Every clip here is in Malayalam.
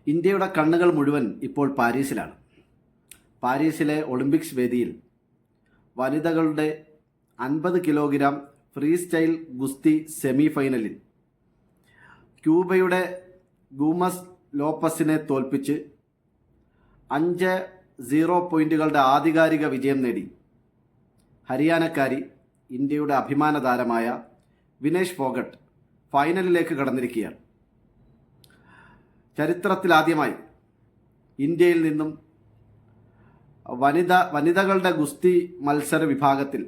ഇന്ത്യയുടെ കണ്ണുകൾ മുഴുവൻ ഇപ്പോൾ പാരീസിലാണ്. പാരീസിലെ ഒളിമ്പിക്സ് വേദിയിൽ വനിതകളുടെ 50 കിലോഗ്രാം ഫ്രീ സ്റ്റൈൽ ഗുസ്തി സെമി ഫൈനലിൽ ക്യൂബയുടെ ഗൂമസ് ലോപ്പസിനെ തോൽപ്പിച്ച് 5-0 പോയിന്റുകളുടെ ആധികാരിക വിജയം നേടി ഹരിയാനക്കാരി ഇന്ത്യയുടെ അഭിമാന താരമായ വിനേഷ് ഫോഗട്ട് ഫൈനലിലേക്ക് കടന്നിരിക്കുകയാണ്. ചരിത്രത്തിലാദ്യമായി ഇന്ത്യയിൽ നിന്നും വനിതകളുടെ ഗുസ്തി മത്സര വിഭാഗത്തിൽ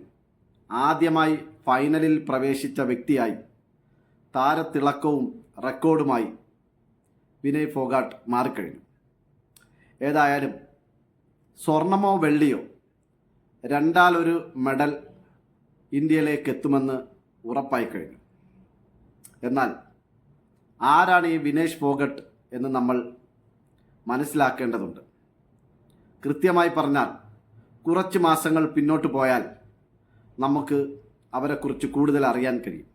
ആദ്യമായി ഫൈനലിൽ പ്രവേശിച്ച വ്യക്തിയായി താരത്തിളക്കവും റെക്കോർഡുമായി വിനയ് ഫോഗാട്ട് മാറിക്കഴിഞ്ഞു. ഏതായാലും സ്വർണമോ വെള്ളിയോ രണ്ടാലൊരു മെഡൽ ഇന്ത്യയിലേക്ക് എത്തുമെന്ന് ഉറപ്പായി കഴിഞ്ഞു. എന്നാൽ ആരാണ് ഈ വിനേഷ് ഫോഗട്ട് എന്ന് നമ്മൾ മനസ്സിലാക്കേണ്ടതുണ്ട്. കൃത്യമായി പറഞ്ഞാൽ കുറച്ച് മാസങ്ങൾ പിന്നോട്ട് പോയാൽ നമുക്ക് അവരെക്കുറിച്ച് കൂടുതൽ അറിയാൻ കഴിയും.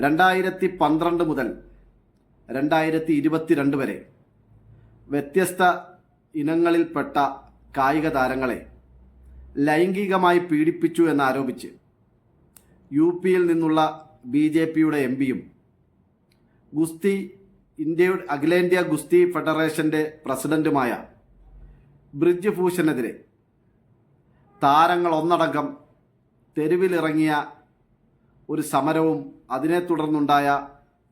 2012 മുതൽ 2022 വരെ വ്യത്യസ്ത ഇനങ്ങളിൽപ്പെട്ട കായിക താരങ്ങളെ ലൈംഗികമായി പീഡിപ്പിച്ചു എന്നാരോപിച്ച് UP-യിൽ നിന്നുള്ള BJP-യുടെ MPയും ഗുസ്തി ഇന്ത്യയുടെ അഖിലേന്ത്യാ ഗുസ്തി ഫെഡറേഷൻ്റെ പ്രസിഡന്റുമായ ബ്രിജ് ഭൂഷണെതിരെ താരങ്ങൾ ഒന്നടങ്കം തെരുവിലിറങ്ങിയ ഒരു സമരവും അതിനെ തുടർന്നുണ്ടായ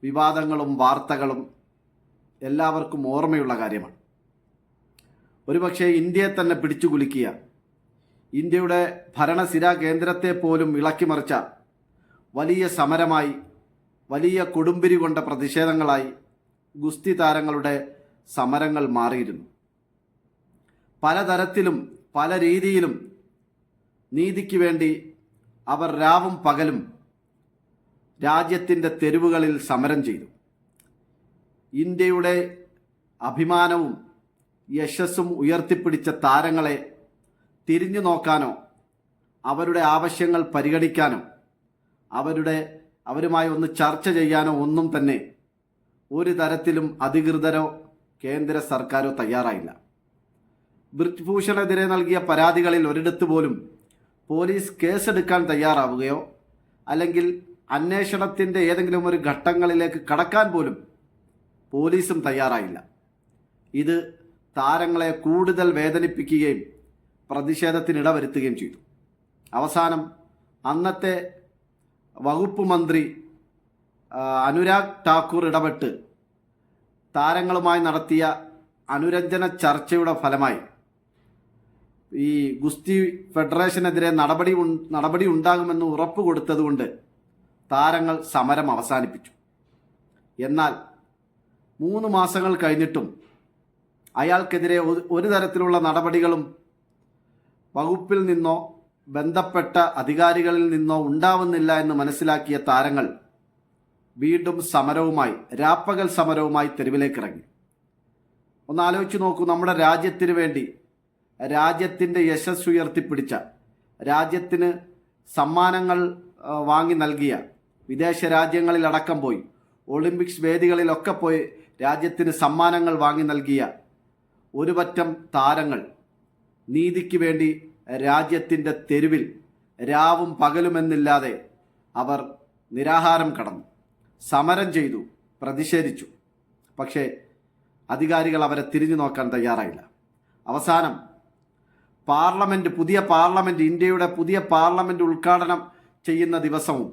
വിവാദങ്ങളും വാർത്തകളും എല്ലാവർക്കും ഓർമ്മയുള്ള കാര്യമാണ്. ഒരുപക്ഷെ ഇന്ത്യയെ തന്നെ പിടിച്ചു കുലുക്കിയ, ഇന്ത്യയുടെ ഭരണസിരാ കേന്ദ്രത്തെ പോലും ഇളക്കിമറിച്ച വലിയ സമരമായി, വലിയ കൊടുമ്പിരി കൊണ്ട പ്രതിഷേധങ്ങളായി ഗുസ്തി താരങ്ങളുടെ സമരങ്ങൾ മാറിയിരുന്നു. പലതരത്തിലും പല രീതിയിലും നീതിക്ക് വേണ്ടി അവർ രാവും പകലും രാജ്യത്തിൻ്റെ തെരുവുകളിൽ സമരം ചെയ്തു. ഇന്ത്യയുടെ അഭിമാനവും യശസ്സും ഉയർത്തിപ്പിടിച്ച താരങ്ങളെ തിരിഞ്ഞു നോക്കാനോ അവരുടെ ആവശ്യങ്ങൾ പരിഗണിക്കാനോ അവരുമായി ഒന്ന് ചർച്ച ചെയ്യാനോ ഒന്നും തന്നെ ഒരു തരത്തിലും അധികൃതരോ കേന്ദ്ര സർക്കാരോ തയ്യാറായില്ല. ബ്രിജ് ഭൂഷണെതിരെ നൽകിയ പരാതികളിൽ ഒരിടത്ത് പോലും പോലീസ് കേസെടുക്കാൻ തയ്യാറാവുകയോ അല്ലെങ്കിൽ അന്വേഷണത്തിൻ്റെ ഏതെങ്കിലും ഒരു ഘട്ടങ്ങളിലേക്ക് കടക്കാൻ പോലും പോലീസും തയ്യാറായില്ല. ഇത് താരങ്ങളെ കൂടുതൽ വേദനിപ്പിക്കുകയും പ്രതിഷേധത്തിനിട വരുത്തുകയും ചെയ്തു. അവസാനം അന്നത്തെ വകുപ്പ് മന്ത്രി അനുരാഗ് ഠാക്കൂർ ഇടപെട്ട് താരങ്ങളുമായി നടത്തിയ അനുരഞ്ജന ചർച്ചയുടെ ഫലമായി ഈ ഗുസ്തി ഫെഡറേഷനെതിരെ നടപടി ഉണ്ടാകുമെന്ന് ഉറപ്പ് കൊടുത്തതുകൊണ്ട് താരങ്ങൾ സമരം അവസാനിപ്പിച്ചു. എന്നാൽ 3 മാസങ്ങൾ കഴിഞ്ഞിട്ടും അയാൾക്കെതിരെ ഒരു തരത്തിലുള്ള നടപടികളും വകുപ്പിൽ നിന്നോ ബന്ധപ്പെട്ട അധികാരികളിൽ നിന്നോ ഉണ്ടാവുന്നില്ല എന്ന് മനസ്സിലാക്കിയ താരങ്ങൾ വീണ്ടും സമരവുമായി, രാപ്പകൽ സമരവുമായി തെരുവിലേക്കിറങ്ങി. ഒന്ന് ആലോചിച്ച് നോക്കൂ, നമ്മുടെ രാജ്യത്തിന് വേണ്ടി, രാജ്യത്തിൻ്റെ യശസ് ഉയർത്തിപ്പിടിച്ച, രാജ്യത്തിന് സമ്മാനങ്ങൾ വാങ്ങി നൽകിയ, വിദേശ രാജ്യങ്ങളിലടക്കം പോയി, ഒളിമ്പിക്സ് വേദികളിലൊക്കെ പോയി രാജ്യത്തിന് സമ്മാനങ്ങൾ വാങ്ങി നൽകിയ ഒരു പറ്റം താരങ്ങൾ നീതിക്ക് വേണ്ടി രാജ്യത്തിൻ്റെ തെരുവിൽ രാവും പകലുമെന്നില്ലാതെ അവർ നിരാഹാരം കടന്നു, സമരം ചെയ്തു, പ്രതിഷേധിച്ചു. പക്ഷേ അധികാരികൾ അവരെ തിരിഞ്ഞു നോക്കാൻ തയ്യാറായില്ല. അവസാനം പുതിയ പാർലമെൻറ്റ്, ഇന്ത്യയുടെ പുതിയ പാർലമെൻറ്റ് ഉദ്ഘാടനം ചെയ്യുന്ന ദിവസവും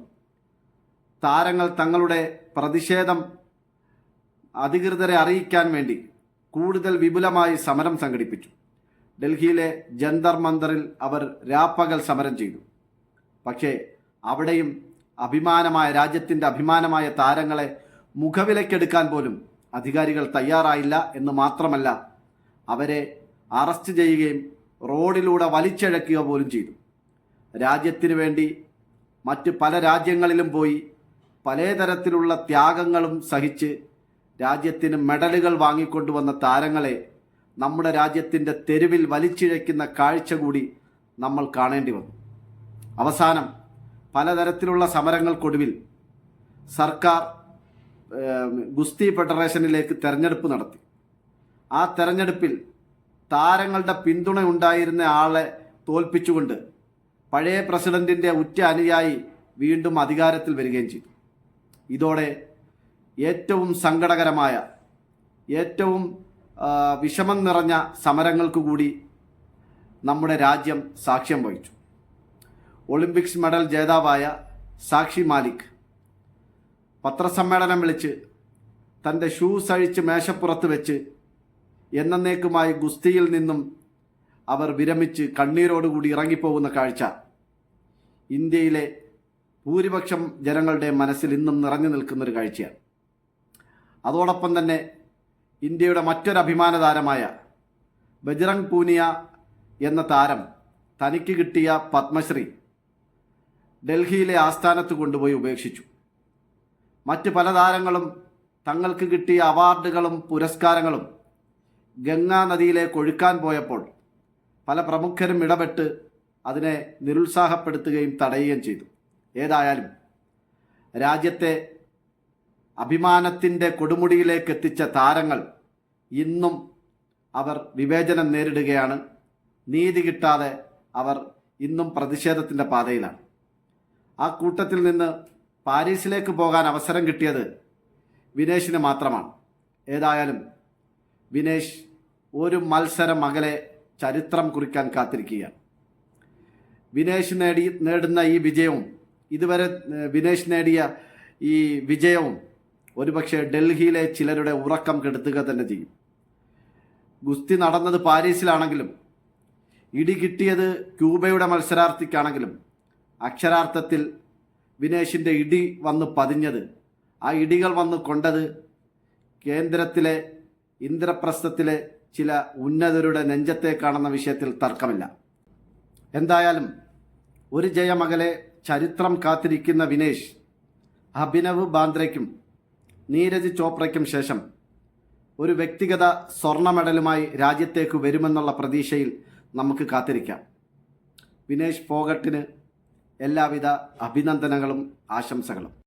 താരങ്ങൾ തങ്ങളുടെ പ്രതിഷേധം അധികൃതരെ അറിയിക്കാൻ വേണ്ടി കൂടുതൽ വിപുലമായി സമരം സംഘടിപ്പിച്ചു. ഡൽഹിയിലെ ജന്തർ മന്ദറിൽ അവർ രാപ്പകൽ സമരം ചെയ്തു. പക്ഷേ അവിടെയും രാജ്യത്തിൻ്റെ അഭിമാനമായ താരങ്ങളെ മുഖവിലക്കെടുക്കാൻ പോലും അധികാരികൾ തയ്യാറായില്ല എന്ന് മാത്രമല്ല, അവരെ അറസ്റ്റ് ചെയ്യുകയും റോഡിലൂടെ വലിച്ചിഴക്കുക പോലും ചെയ്തു. രാജ്യത്തിന് വേണ്ടി മറ്റ് പല രാജ്യങ്ങളിലും പോയി പലതരത്തിലുള്ള ത്യാഗങ്ങളും സഹിച്ച് രാജ്യത്തിന് മെഡലുകൾ വാങ്ങിക്കൊണ്ടുവന്ന താരങ്ങളെ നമ്മുടെ രാജ്യത്തിൻ്റെ തെരുവിൽ വലിച്ചിഴയ്ക്കുന്ന കാഴ്ച കൂടി നമ്മൾ കാണേണ്ടി വന്നു. അവസാനം പലതരത്തിലുള്ള സമരങ്ങൾക്കൊടുവിൽ സർക്കാർ ഗുസ്തി ഫെഡറേഷനിലേക്ക് തെരഞ്ഞെടുപ്പ് നടത്തി. ആ തെരഞ്ഞെടുപ്പിൽ താരങ്ങളുടെ പിന്തുണ ഉണ്ടായിരുന്ന ആളെ തോൽപ്പിച്ചുകൊണ്ട് പഴയ പ്രസിഡന്റിൻ്റെ ഉറ്റ അനുയായി വീണ്ടും അധികാരത്തിൽ വരികയും ചെയ്തു. ഇതോടെ ഏറ്റവും സങ്കടകരമായ, ഏറ്റവും വിഷമം നിറഞ്ഞ സമരങ്ങൾക്ക് കൂടി നമ്മുടെ രാജ്യം സാക്ഷ്യം വഹിച്ചു. ഒളിമ്പിക്സ് മെഡൽ ജേതാവായ സാക്ഷി മാലിക് പത്രസമ്മേളനം വിളിച്ച് തൻ്റെ ഷൂസ് അഴിച്ച് മേശപ്പുറത്ത് വെച്ച് എന്നേക്കുമായി ഗുസ്തിയിൽ നിന്നും അവർ വിരമിച്ച് കണ്ണീരോടുകൂടി ഇറങ്ങിപ്പോകുന്ന കാഴ്ച ഇന്ത്യയിലെ ഭൂരിപക്ഷം ജനങ്ങളുടെ മനസ്സിൽ ഇന്നും നിറഞ്ഞു നിൽക്കുന്നൊരു കാഴ്ചയാണ്. അതോടൊപ്പം തന്നെ ഇന്ത്യയുടെ മറ്റൊരു അഭിമാന താരമായ ബജ്റംഗ് പൂനിയ എന്ന താരം തനിക്ക് കിട്ടിയ പത്മശ്രീ ഡൽഹിയിലെ ആസ്ഥാനത്ത് കൊണ്ടുപോയി ഉപേക്ഷിച്ചു. മറ്റ് പല താരങ്ങളും തങ്ങൾക്ക് കിട്ടിയ അവാർഡുകളും പുരസ്കാരങ്ങളും ഗംഗാ നദിയിലേക്ക് ഒഴുക്കാൻ പോയപ്പോൾ പല പ്രമുഖരും ഇടപെട്ട് അതിനെ നിരുത്സാഹപ്പെടുത്തുകയും തടയുകയും ചെയ്തു. ഏതായാലും രാജ്യത്തെ അഭിമാനത്തിൻ്റെ കൊടുമുടിയിലേക്ക് എത്തിച്ച താരങ്ങൾ ഇന്നും അവർ വിവേചനം നേരിടുകയാണ്. നീതി കിട്ടാതെ അവർ ഇന്നും പ്രതിഷേധത്തിൻ്റെ പാതയിലാണ്. ആ കൂട്ടത്തിൽ നിന്ന് പാരീസിലേക്ക് പോകാൻ അവസരം കിട്ടിയത് വിനേഷിന് മാത്രമാണ്. ഏതായാലും വിനേഷ് ഒരു മത്സരം അകലെ ചരിത്രം കുറിക്കാൻ കാത്തിരിക്കുകയാണ്. വിനേഷ് നേടുന്ന ഈ വിജയവും, ഇതുവരെ വിനേഷ് നേടിയ ഈ വിജയവും ഒരുപക്ഷെ ഡൽഹിയിലെ ചിലരുടെ ഉറക്കം കെടുത്തുക തന്നെ ചെയ്യും. ഗുസ്തി നടന്നത് പാരീസിലാണെങ്കിലും ഇടി കിട്ടിയത് ക്യൂബയുടെ മത്സരാർത്ഥിക്കാണെങ്കിലും അക്ഷരാർത്ഥത്തിൽ വിനേഷിൻ്റെ ഇടി വന്ന് പതിഞ്ഞത്, ആ ഇടികൾ വന്ന് കൊണ്ടത് കേന്ദ്രത്തിലെ ഇന്ദ്രപ്രസ്ഥത്തിലെ ചില ഉന്നതരുടെ നെഞ്ചത്തേക്കാണെന്ന വിഷയത്തിൽ തർക്കമില്ല. എന്തായാലും ഒരു ജയമകലെ ചരിത്രം കാത്തിരിക്കുന്ന വിനേഷ് അഭിനവ് ബാന്ദ്രയ്ക്കും നീരജ് ചോപ്രയ്ക്കും ശേഷം ഒരു വ്യക്തിഗത സ്വർണ്ണ മെഡലുമായി രാജ്യത്തേക്ക് വരുമെന്നുള്ള പ്രതീക്ഷയിൽ നമുക്ക് കാത്തിരിക്കാം. വിനേഷ് ഫോഗട്ടിന് എല്ലാവിധ അഭിനന്ദനങ്ങളും ആശംസകളും.